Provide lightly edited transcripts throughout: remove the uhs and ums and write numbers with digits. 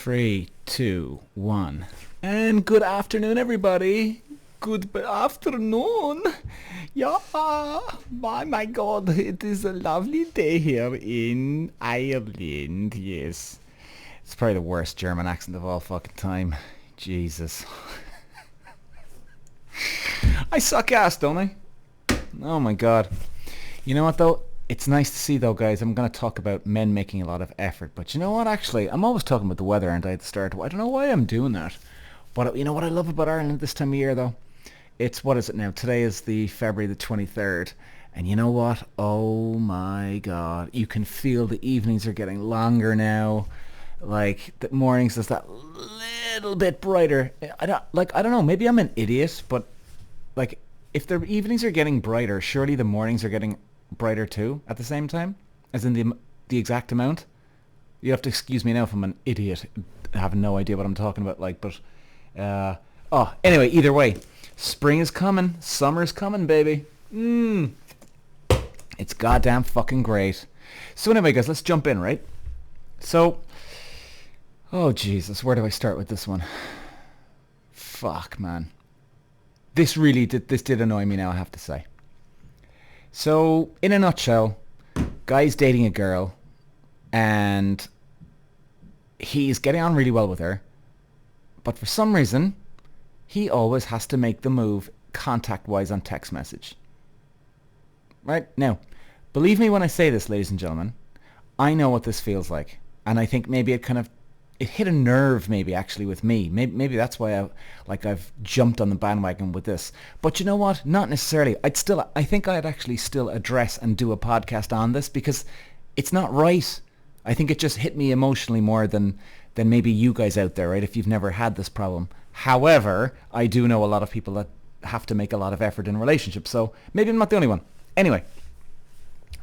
Three, two, one. And good afternoon, everybody. Good afternoon. Yeah, my God, it is a lovely day here in Ireland. Yes, it's probably the worst German accent of all fucking time. Jesus, I suck ass, don't I? Oh my God. You know what though? It's nice to see though, guys. I'm going to talk about men making a lot of effort. But you know what, actually? I'm always talking about the weather, aren't I, at the start? I don't know why I'm doing that. But you know what I love about Ireland this time of year, though? It's, what is it now? Today is the February the 23rd. And you know what? Oh my God. You can feel the evenings are getting longer now. Like, the mornings is that little bit brighter. I don't know. Maybe I'm an idiot, but like, if the evenings are getting brighter, surely the mornings are getting brighter too at the same time, as in the exact amount. You have to excuse me now if I'm an idiot. I have no idea what I'm talking about. Anyway, either way, spring is coming, summer's coming, baby. It's goddamn fucking great. So anyway, guys, let's jump in, right? So, oh Jesus, where do I start with this one? Fuck, man. This did annoy me now, I have to say. So, in a nutshell, guy's dating a girl, and he's getting on really well with her, but for some reason, he always has to make the move contact-wise on text message. Right? Now, believe me when I say this, ladies and gentlemen, I know what this feels like, and I think maybe it hit a nerve maybe actually with me. Maybe that's why I've jumped on the bandwagon with this. But you know what? Not necessarily. I think I'd actually still address and do a podcast on this because it's not right. I think it just hit me emotionally more than maybe you guys out there, right? If you've never had this problem. However, I do know a lot of people that have to make a lot of effort in relationships. So maybe I'm not the only one. Anyway,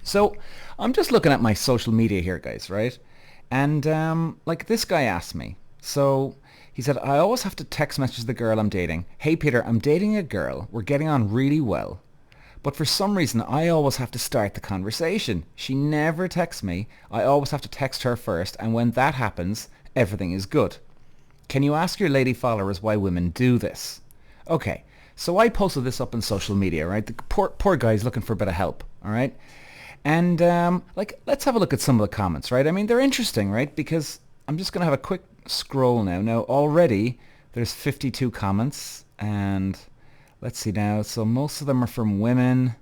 so I'm just looking at my social media here, guys, right? And this guy asked me. So he said, I always have to text message the girl I'm dating. Hey Peter, I'm dating a girl. We're getting on really well. But for some reason, I always have to start the conversation. She never texts me. I always have to text her first. And when that happens, everything is good. Can you ask your lady followers why women do this? Okay, so I posted this up on social media, right? The poor guy's looking for a bit of help, all right? And, let's have a look at some of the comments, right? I mean, they're interesting, right? Because I'm just going to have a quick scroll now. Now, already, there's 52 comments. And let's see now. So most of them are from women.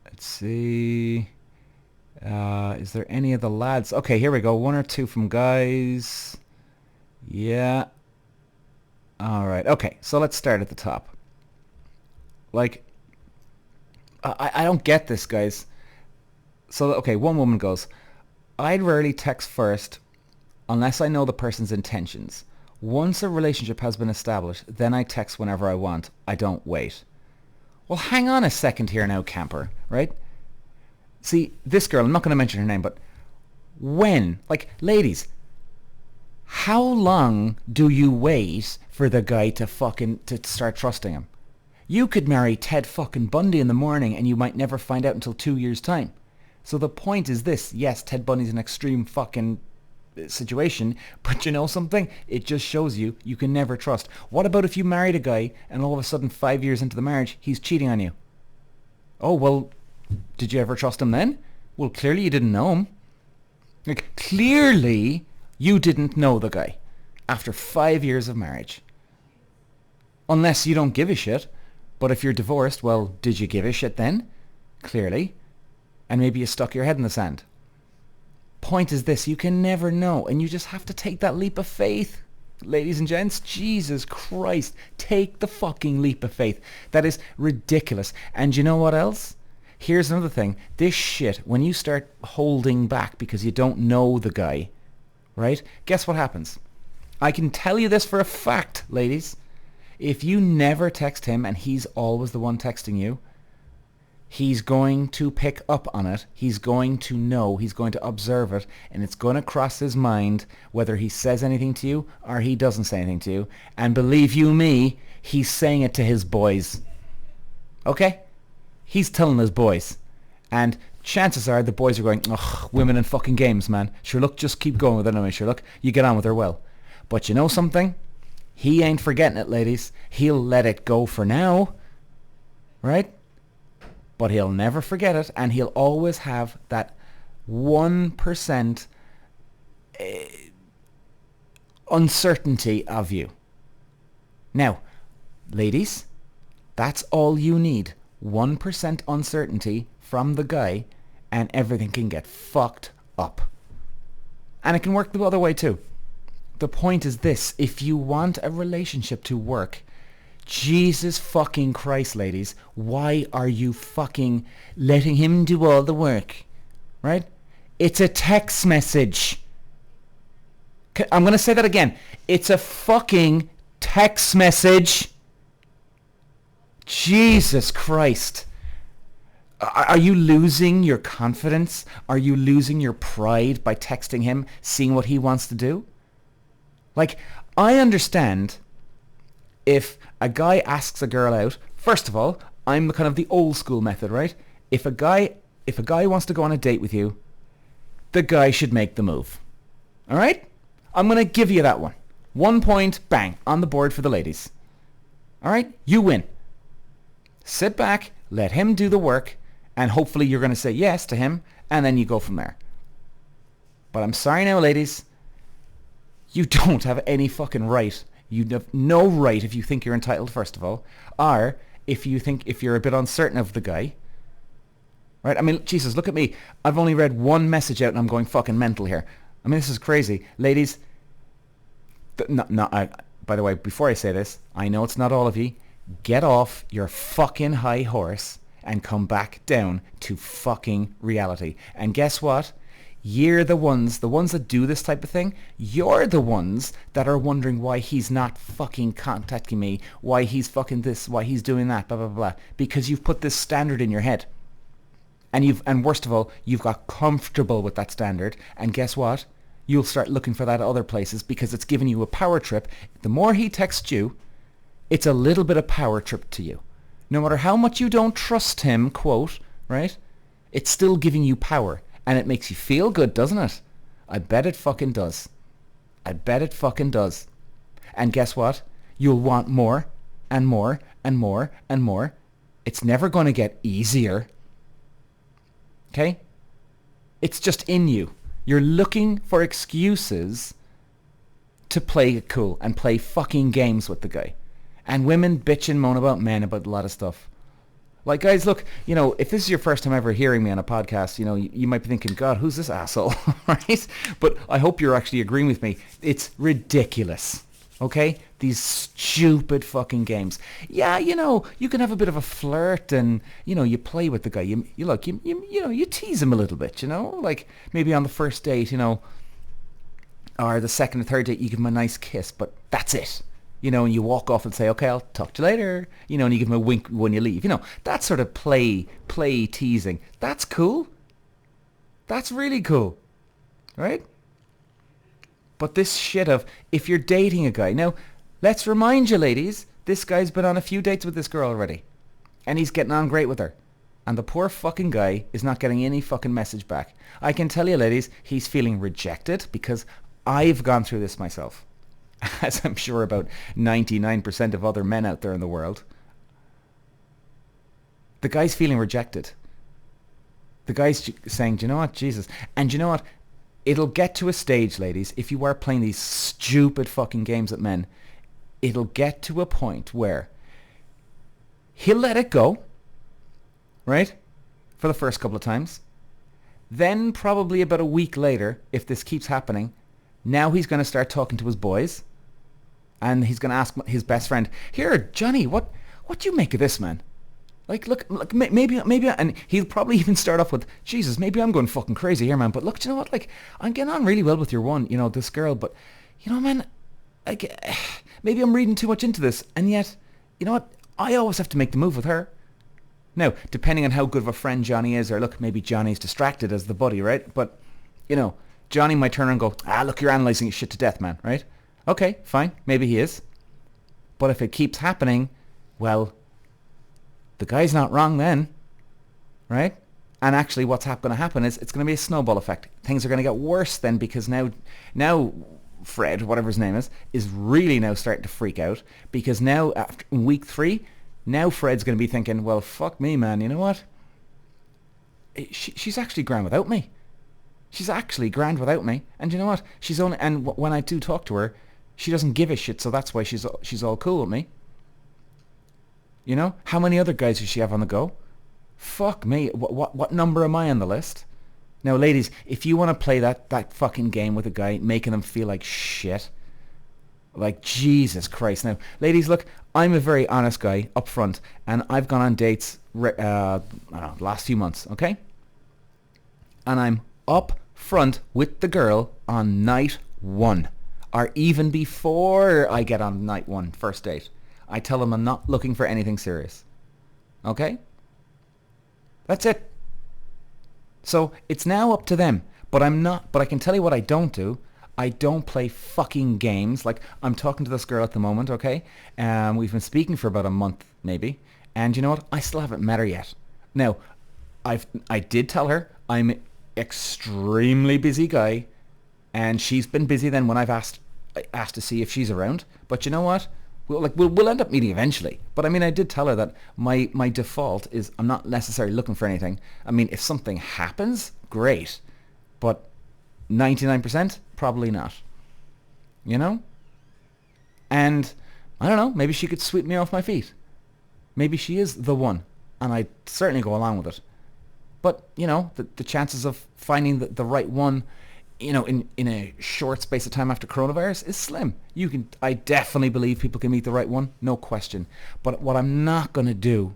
Let's see. Is there any of the lads? Okay, here we go. One or two from guys. Yeah. All right. Okay, so let's start at the top. I don't get this, guys. So, okay, one woman goes, I'd rarely text first unless I know the person's intentions. Once a relationship has been established, then I text whenever I want. I don't wait. Well, hang on a second here now, camper, right? See, this girl, I'm not going to mention her name, but when? Ladies, how long do you wait for the guy to start trusting him? You could marry Ted fucking Bundy in the morning and you might never find out until 2 years' time. So the point is this, yes, Ted Bundy's an extreme fucking situation, but you know something? It just shows you can never trust. What about if you married a guy and all of a sudden 5 years into the marriage, he's cheating on you? Oh, well, did you ever trust him then? Well, clearly you didn't know him. Clearly you didn't know the guy after 5 years of marriage. Unless you don't give a shit. But if you're divorced, well, did you give a shit then? Clearly. And maybe you stuck your head in the sand. Point is this, you can never know, and you just have to take that leap of faith. Ladies and gents, Jesus Christ, take the fucking leap of faith. That is ridiculous. And you know what else? Here's another thing. This shit, when you start holding back because you don't know the guy, right? Guess what happens? I can tell you this for a fact, ladies. If you never text him and he's always the one texting you, he's going to pick up on it. He's going to know. He's going to observe it. And it's going to cross his mind whether he says anything to you or he doesn't say anything to you. And believe you me, he's saying it to his boys. Okay? He's telling his boys. And chances are the boys are going, ugh, women in fucking games, man. Sure, look, just keep going with it anyway. Sure, look, you get on with her well. But you know something? He ain't forgetting it, ladies. He'll let it go for now, right? But he'll never forget it, and he'll always have that 1% uncertainty of you. Now, ladies, that's all you need. 1% uncertainty from the guy, and everything can get fucked up. And it can work the other way too. The point is this: if you want a relationship to work, Jesus fucking Christ, ladies, why are you fucking letting him do all the work? Right? It's a text message. I'm going to say that again. It's a fucking text message. Jesus Christ. Are you losing your confidence? Are you losing your pride by texting him, seeing what he wants to do? Like, I understand if a guy asks a girl out. First of all, I'm the kind of the old school method, right? If a guy wants to go on a date with you, the guy should make the move. All right? I'm going to give you that one. 1 point, bang, on the board for the ladies. All right? You win. Sit back, let him do the work, and hopefully you're going to say yes to him, and then you go from there. But I'm sorry now, ladies. You don't have any fucking right. You have no right if you think you're entitled, first of all, or if you're a bit uncertain of the guy. Right? I mean, Jesus, look at me. I've only read one message out and I'm going fucking mental here. I mean, this is crazy. Ladies, by the way, before I say this, I know it's not all of you. Get off your fucking high horse and come back down to fucking reality. And guess what? You're the ones that do this type of thing, you're the ones that are wondering why he's not fucking contacting me, why he's fucking this, why he's doing that, blah, blah, blah. Because you've put this standard in your head. And worst of all, you've got comfortable with that standard. And guess what? You'll start looking for that at other places because it's giving you a power trip. The more he texts you, it's a little bit of power trip to you. No matter how much you don't trust him, quote, right? It's still giving you power. And it makes you feel good, doesn't it? I bet it fucking does. I bet it fucking does. And guess what? You'll want more and more and more and more. It's never going to get easier. Okay? It's just in you. You're looking for excuses to play it cool and play fucking games with the guy. And women bitch and moan about men about a lot of stuff. Like, guys, look, you know, if this is your first time ever hearing me on a podcast, you know, you might be thinking, God, who's this asshole, right? But I hope you're actually agreeing with me. It's ridiculous, okay? These stupid fucking games. Yeah, you know, you can have a bit of a flirt and, you know, you play with the guy. You tease him a little bit, you know? Like, maybe on the first date, you know, or the second or third date, you give him a nice kiss, but that's it. You know, and you walk off and say, okay, I'll talk to you later. You know, and you give him a wink when you leave. You know, that sort of play teasing. That's cool. That's really cool. Right? But this shit of, if you're dating a guy. Now, let's remind you, ladies, this guy's been on a few dates with this girl already. And he's getting on great with her. And the poor fucking guy is not getting any fucking message back. I can tell you, ladies, he's feeling rejected because I've gone through this myself. As I'm sure about 99% of other men out there in the world. The guy's feeling rejected. The guy's saying, do you know what, Jesus? And do you know what? It'll get to a stage, ladies, if you are playing these stupid fucking games at men, it'll get to a point where he'll let it go, right? For the first couple of times. Then probably about a week later, if this keeps happening, now he's going to start talking to his boys. And he's going to ask his best friend, here, Johnny, what do you make of this, man? Like, look, maybe, and he'll probably even start off with, Jesus, maybe I'm going fucking crazy here, man. But look, do you know what? Like, I'm getting on really well with your one, you know, this girl. But, you know, man, like, maybe I'm reading too much into this. And yet, you know what? I always have to make the move with her. Now, depending on how good of a friend Johnny is, or look, maybe Johnny's distracted as the buddy, right? But, you know, Johnny might turn around and go, look, you're analysing your shit to death, man, right? Okay, fine, maybe he is. But if it keeps happening, well, the guy's not wrong then, right? And actually what's going to happen is it's going to be a snowball effect. Things are going to get worse then, because now Fred, whatever his name is really now starting to freak out, because now after week 3, now Fred's going to be thinking, well, fuck me, man, you know what? She's actually grand without me. She's actually grand without me. And you know what? When I do talk to her, she doesn't give a shit, so that's why she's all cool with me. You know? How many other guys does she have on the go? Fuck me. What number am I on the list? Now, ladies, if you want to play that fucking game with a guy, making them feel like shit, like Jesus Christ. Now, ladies, look, I'm a very honest guy up front, and I've gone on dates, I don't know, last few months, okay? And I'm up front with the girl on night 1, or even before I get on night 1, first date. I tell them I'm not looking for anything serious. Okay? That's it. So it's now up to them. But I can tell you what I don't do. I don't play fucking games. Like, I'm talking to this girl at the moment, okay? We've been speaking for about a month, maybe. And you know what? I still haven't met her yet. Now, I did tell her I'm an extremely busy guy, and she's been busy then when I've asked to see if she's around. But you know what? We'll end up meeting eventually. But I mean, I did tell her that my default is I'm not necessarily looking for anything. I mean, if something happens, great. But 99%, probably not. You know? And I don't know, maybe she could sweep me off my feet. Maybe she is the one, and I'd certainly go along with it. But, you know, the chances of finding the right one, you know, in a short space of time after coronavirus is slim. I definitely believe people can meet the right one, no question. But what I'm not going to do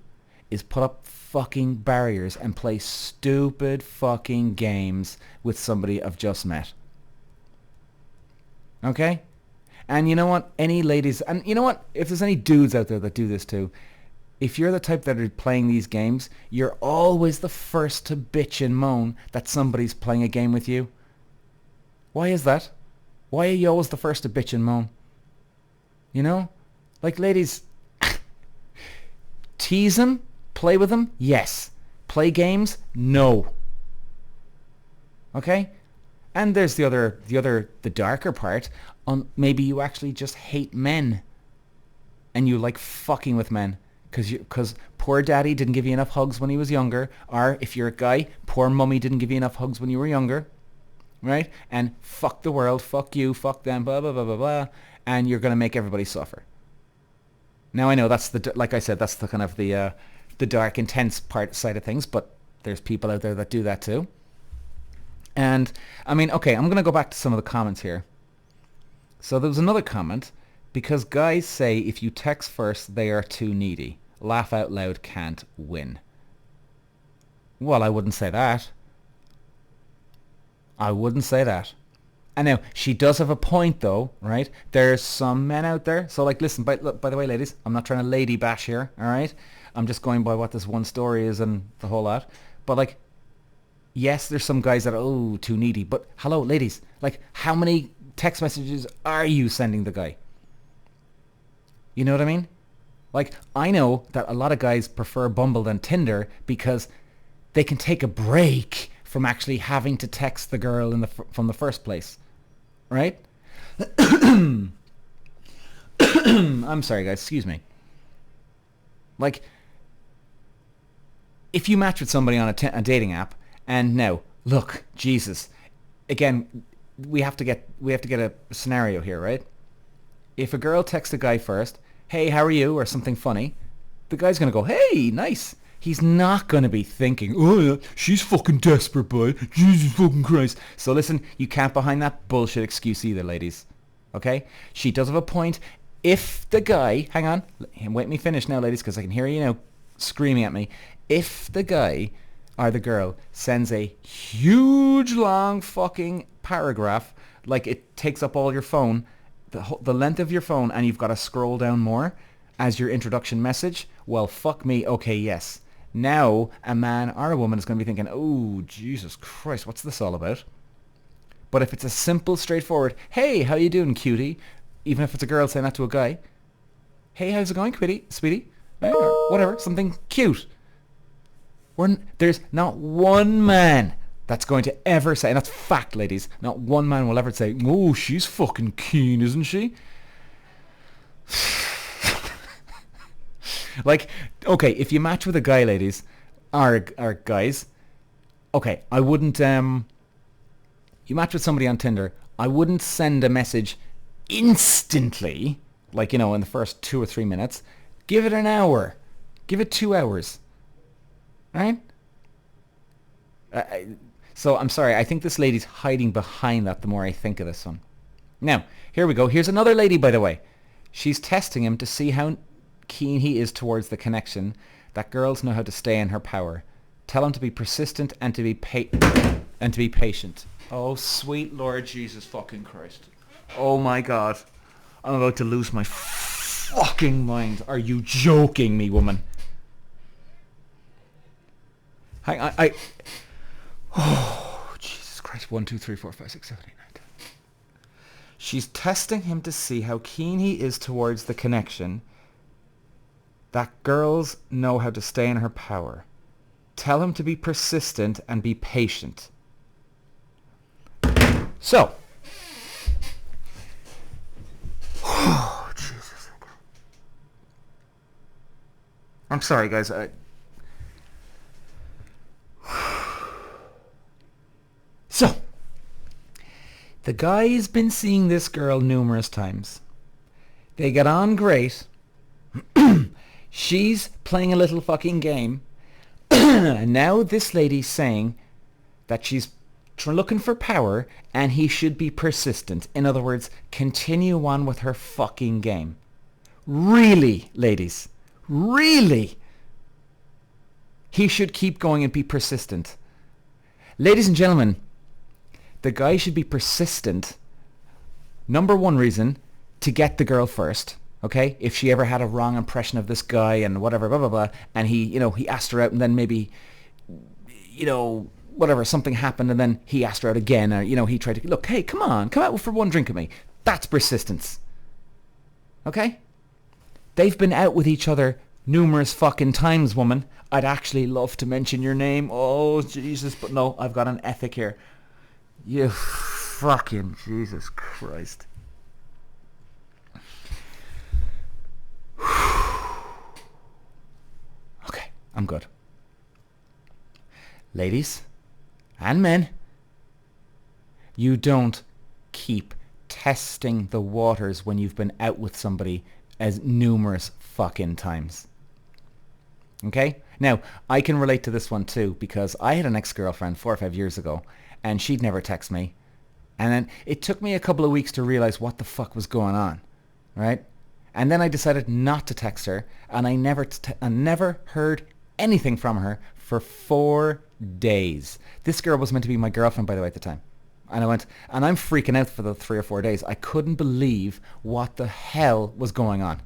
is put up fucking barriers and play stupid fucking games with somebody I've just met. Okay? And you know what? Any ladies, and you know what? If there's any dudes out there that do this too, if you're the type that are playing these games, you're always the first to bitch and moan that somebody's playing a game with you. Why is that? Why are you always the first to bitch and moan? You know? Like, ladies, tease them, play with them, yes. Play games, no. Okay? And there's the darker part. Maybe you actually just hate men, and you like fucking with men because poor daddy didn't give you enough hugs when he was younger, or if you're a guy, poor mummy didn't give you enough hugs when you were younger. Right? And fuck the world, fuck you, fuck them, blah, blah, blah, blah, blah. And you're going to make everybody suffer. Now, I know that's like I said, that's the kind of the dark, intense side of things, but there's people out there that do that too. And, I mean, okay, I'm going to go back to some of the comments here. So there was another comment, because guys say if you text first, they are too needy. Laugh out loud, can't win. Well, I wouldn't say that. I wouldn't say that. And now, she does have a point though, right? There's some men out there. So like, listen, by the way, ladies, I'm not trying to lady bash here, all right? I'm just going by what this one story is and the whole lot. But like, yes, there's some guys that are, too needy. But hello, ladies, like, how many text messages are you sending the guy? You know what I mean? Like, I know that a lot of guys prefer Bumble than Tinder because they can take a break from actually having to text the girl from the first place, right? I'm sorry, guys. Excuse me. Like, if you match with somebody on a dating app, and now, look, Jesus, again, we have to get a scenario here, right? If a girl texts a guy first, "Hey, how are you?" or something funny, the guy's gonna go, "Hey, nice." He's not going to be thinking, "Oh, yeah, she's fucking desperate, boy. Jesus fucking Christ." So listen, you can't behind that bullshit excuse either, ladies. Okay? She does have a point. If the guy, hang on, wait me finish now, ladies, because I can hear you now screaming at me. If the guy or the girl sends a huge long fucking paragraph, like it takes up all your phone, the length of your phone, and you've got to scroll down more as your introduction message, well, fuck me, okay, yes. Now, a man or a woman is going to be thinking, "Oh, Jesus Christ, what's this all about?" But if it's a simple, straightforward, "Hey, how you doing, cutie?" Even if it's a girl saying that to a guy, "Hey, how's it going, sweetie?" Or whatever, something cute. There's not one man that's going to ever say, and that's fact, ladies, not one man will ever say, oh, she's fucking keen, isn't she? Like, okay, if you match with a guy, ladies, or guys, okay, I wouldn't, you match with somebody on Tinder, I wouldn't send a message instantly, like, in the first 2 or 3 minutes. Give it an hour. Give it 2 hours. Right? So I'm sorry, I think this lady's hiding behind that the more I think of this one. Now, here we go. Here's another lady, by the way. She's testing him to see how keen he is towards the connection. That girls know how to stay in her power. Tell him to be persistent and to be patient. Oh, sweet Lord Jesus fucking Christ. Oh my God. I'm about to lose my fucking mind. Are you joking me, woman? Oh, Jesus Christ. 1, 2, 3, 4, 5, 6, 7, 8, 9, 10. She's testing him to see how keen he is towards the connection. That girls know how to stay in her power. Tell him to be persistent and be patient. So. Oh, Jesus. I'm sorry, guys. So, the guy's been seeing this girl numerous times. They get on great. She's playing a little fucking game. And now this lady's saying that she's looking for power and he should be persistent. In other words, continue on with her fucking game. Really, ladies? Really? He should keep going and be persistent. Ladies and gentlemen, the guy should be persistent. Number one reason, to get the girl first. Okay? If she ever had a wrong impression of this guy and whatever, blah, blah, blah, and he asked her out and then maybe, whatever, something happened and then he asked her out again, or, he tried to, look, hey, come out for one drink with me. That's persistence. Okay? They've been out with each other numerous fucking times, woman. I'd actually love to mention your name. Oh, Jesus, but no, I've got an ethic here. You fucking Jesus Christ. Okay, I'm good. Ladies and men, you don't keep testing the waters when you've been out with somebody as numerous fucking times. Okay? Now, I can relate to this one too, because I had an ex-girlfriend 4 or 5 years ago, and she'd never text me. And then it took me a couple of weeks to realize what the fuck was going on, right? And then I decided not to text her, and I never heard anything from her for 4 days. This girl was meant to be my girlfriend, by the way, at the time. And I'm freaking out for the 3 or 4 days. I couldn't believe what the hell was going on.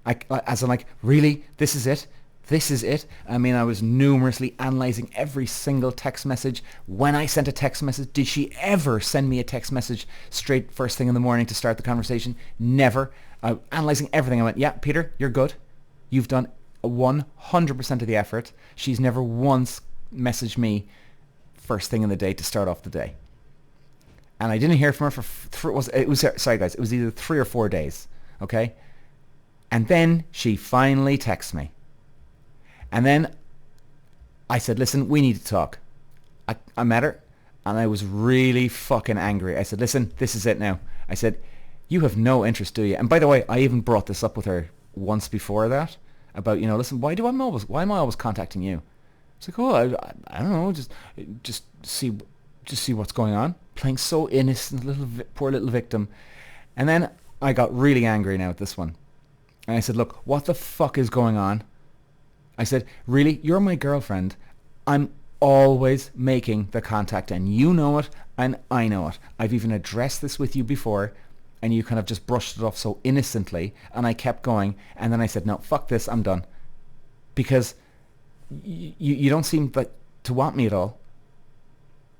As I'm like, really? This is it? This is it? I mean, I was numerously analyzing every single text message. When I sent a text message, did she ever send me a text message straight first thing in the morning to start the conversation? Never. Analyzing everything. I went, yeah, Peter, you're good. You've done 100% of the effort. She's never once messaged me first thing in the day to start off the day. And I didn't hear from her for it was either 3 or 4 days, okay? And then she finally texts me. And then I said, listen, we need to talk. I met her, and I was really fucking angry. I said, listen, this is it now. I said, you have no interest, do you? And by the way, I even brought this up with her once before that, about, listen, why am I always contacting you? It's like, oh, I don't know, just see what's going on. Playing so innocent, poor little victim. And then I got really angry now at this one. And I said, look, what the fuck is going on? I said, really? You're my girlfriend. I'm always making the contact, and you know it, and I know it. I've even addressed this with you before, and you kind of just brushed it off so innocently, and I kept going, and then I said, no, fuck this, I'm done. Because you don't seem like to want me at all.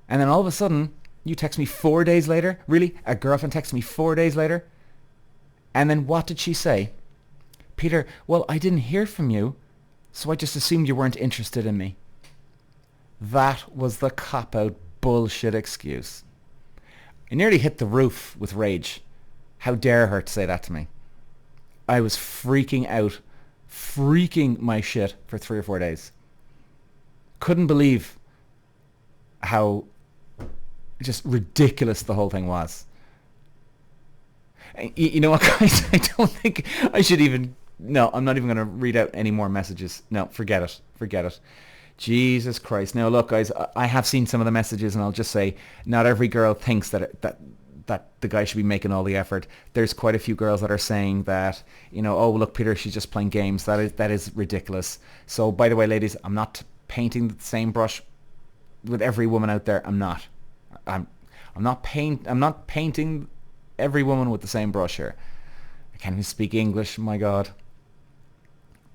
And then all of a sudden, you text me 4 days later? Really? A girlfriend texts me 4 days later? And then what did she say? Peter, well, I didn't hear from you, so I just assumed you weren't interested in me. That was the cop-out bullshit excuse. I nearly hit the roof with rage. How dare her to say that to me? I was freaking out, freaking my shit for 3 or 4 days. Couldn't believe how just ridiculous the whole thing was. You know what, guys? I don't think I should even... No, I'm not even going to read out any more messages. No, forget it. Forget it. Jesus Christ. Now, look, guys, I have seen some of the messages, and I'll just say, not every girl thinks that the guy should be making all the effort. There's quite a few girls that are saying that, oh, look, Peter, she's just playing games. That is ridiculous. So, by the way, ladies, I'm not painting the same brush with every woman out there. I'm not. I'm not painting every woman with the same brush here. I can't even speak English. My God.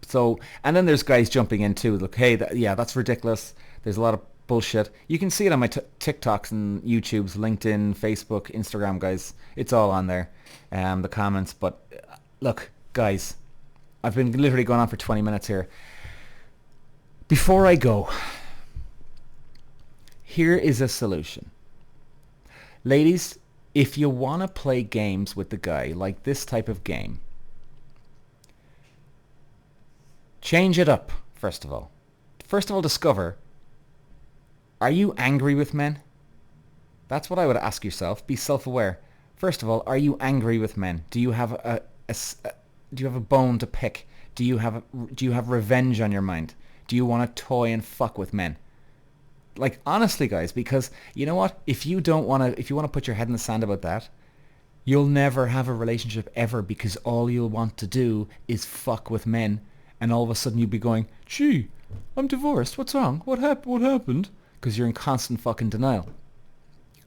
So, and then there's guys jumping in too. Look, hey, that's ridiculous. There's a lot of bullshit. You can see it on my TikToks and YouTubes, LinkedIn, Facebook, Instagram, guys. It's all on there, the comments. But look, guys, I've been literally going on for 20 minutes here. Before I go, here is a solution. Ladies, if you want to play games with the guy, like this type of game, change it up, first of all. First of all, discover, are you angry with men? That's what I would ask yourself. Be self-aware. First of all, are you angry with men? Do you have a bone to pick? Do you have revenge on your mind? Do you want to toy and fuck with men? Like, honestly, guys, because you know what? If you want to put your head in the sand about that, you'll never have a relationship ever, because all you'll want to do is fuck with men. And all of a sudden you'd be going, gee, I'm divorced. What's wrong? What happened? Because you're in constant fucking denial.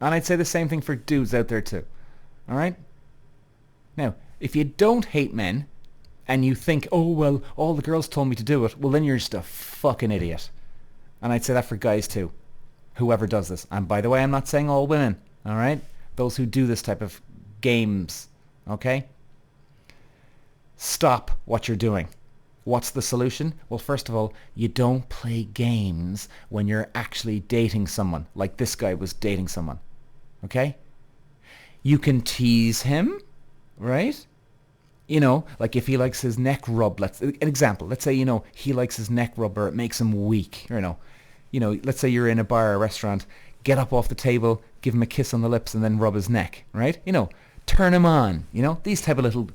And I'd say the same thing for dudes out there too. All right? Now, if you don't hate men and you think, oh, well, all the girls told me to do it, well, then you're just a fucking idiot. And I'd say that for guys too. Whoever does this. And by the way, I'm not saying all women. All right? Those who do this type of games. Okay? Stop what you're doing. What's the solution? Well, first of all, you don't play games when you're actually dating someone, like this guy was dating someone. Okay? You can tease him, right? Like if he likes his neck rub, an example, let's say, he likes his neck rub or it makes him weak, let's say you're in a bar or a restaurant, get up off the table, give him a kiss on the lips and then rub his neck, right? Turn him on, these type of little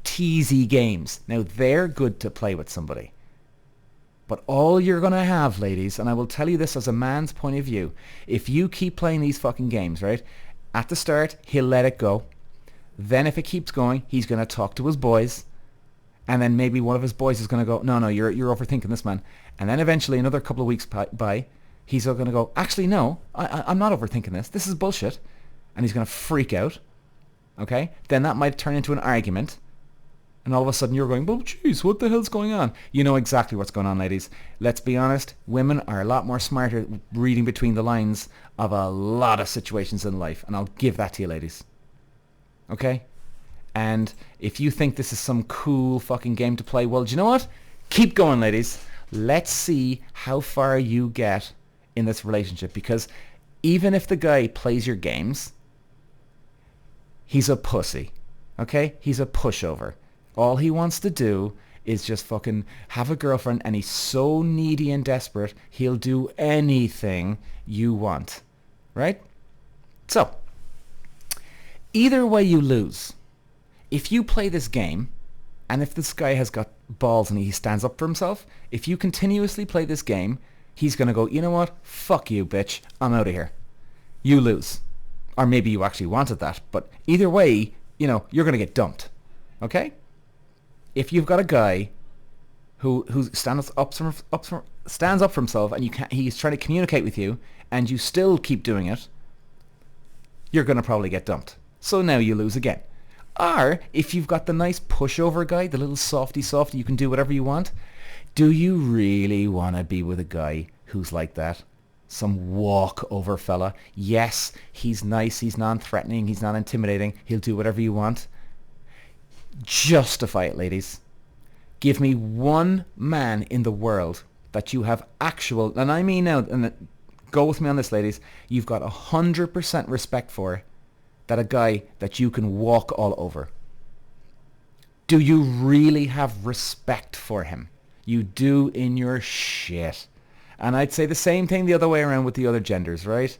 teasy games. Now, they're good to play with somebody. But all you're going to have, ladies, and I will tell you this as a man's point of view, if you keep playing these fucking games, right, at the start, he'll let it go. Then if it keeps going, he's going to talk to his boys. And then maybe one of his boys is going to go, no, you're overthinking this, man. And then eventually, another couple of weeks by, he's going to go, actually, no, I'm not overthinking this. This is bullshit. And he's going to freak out. Okay? Then that might turn into an argument. And all of a sudden you're going, well, geez, what the hell's going on? You know exactly what's going on, ladies. Let's be honest. Women are a lot more smarter reading between the lines of a lot of situations in life. And I'll give that to you, ladies. Okay? And if you think this is some cool fucking game to play, well, do you know what? Keep going, ladies. Let's see how far you get in this relationship. Because even if the guy plays your games, he's a pussy. Okay? He's a pushover. All he wants to do is just fucking have a girlfriend, and he's so needy and desperate, he'll do anything you want. Right? So, either way you lose. If you play this game, and if this guy has got balls and he stands up for himself, if you continuously play this game, he's going to go, you know what? Fuck you, bitch. I'm out of here. You lose. Or maybe you actually wanted that. But either way, you're going to get dumped. Okay? If you've got a guy who stands up for himself and he's trying to communicate with you and you still keep doing it, you're going to probably get dumped. So now you lose again. Or if you've got the nice pushover guy, the little softy, you can do whatever you want, do you really want to be with a guy who's like that? Some walk-over fella. Yes, he's nice, he's non-threatening, he's not intimidating, he'll do whatever you want. Justify it, ladies. Give me one man in the world that you have actual, and I mean now, and go with me on this, ladies, you've got 100% respect for that a guy that you can walk all over. Do you really have respect for him? You do in your shit. And I'd say the same thing the other way around with the other genders, right?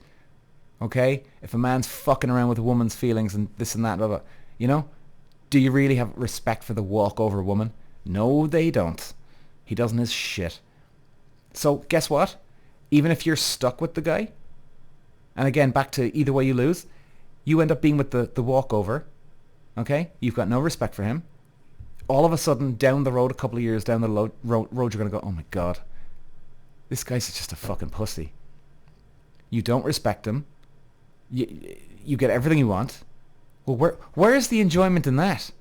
Okay? If a man's fucking around with a woman's feelings and this and that, blah, blah, you know? Do you really have respect for the walkover woman? No, they don't. He doesn't his shit. So guess what? Even if you're stuck with the guy, and again, back to either way you lose, you end up being with the walkover, okay? You've got no respect for him. All of a sudden, down the road, a couple of years down the road, you're going to go, oh my God, this guy's just a fucking pussy. You don't respect him. You get everything you want. Well, where is the enjoyment in that?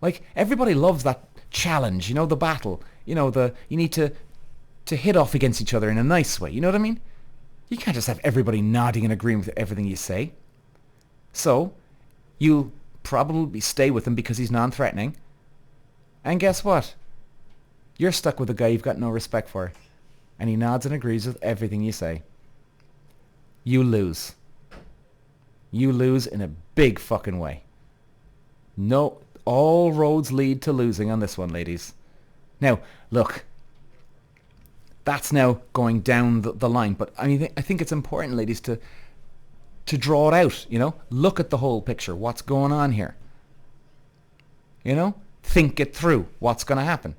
Like, everybody loves that challenge, you know, the battle. You know, you need to hit off against each other in a nice way. You know what I mean? You can't just have everybody nodding and agreeing with everything you say. So, you'll probably stay with him because he's non-threatening. And guess what? You're stuck with a guy you've got no respect for. And he nods and agrees with everything you say. You lose. You lose in a big fucking way. No, all roads lead to losing on this one, ladies. Now, look. That's now going down the line. But I mean, I think it's important, ladies, to draw it out, you know? Look at the whole picture. What's going on here? You know? Think it through. What's going to happen?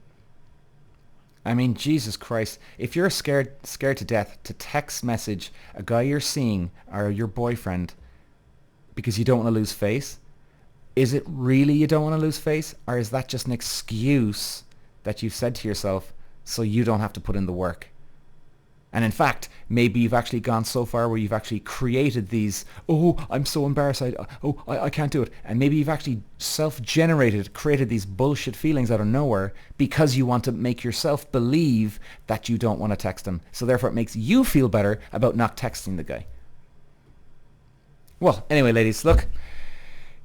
I mean, Jesus Christ. If you're scared to death to text message a guy you're seeing or your boyfriend because you don't want to lose face, is it really you don't want to lose face? Or is that just an excuse that you've said to yourself so you don't have to put in the work? And in fact, maybe you've actually gone so far where you've actually created these, oh, I'm so embarrassed, I can't do it. And maybe you've actually created these bullshit feelings out of nowhere because you want to make yourself believe that you don't want to text him. So therefore it makes you feel better about not texting the guy. Well, anyway, ladies, look,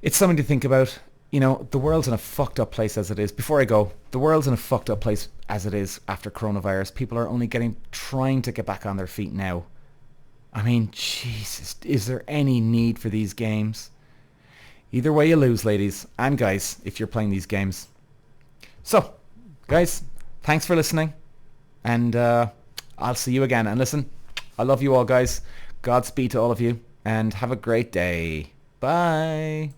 it's something to think about. You know, the world's in a fucked up place as it is. Before I go, the world's in a fucked up place as it is after coronavirus. People are only trying to get back on their feet now. I mean, Jesus, is there any need for these games? Either way you lose, ladies and guys, if you're playing these games. So, guys, thanks for listening. And I'll see you again. And listen, I love you all, guys. Godspeed to all of you. And have a great day. Bye.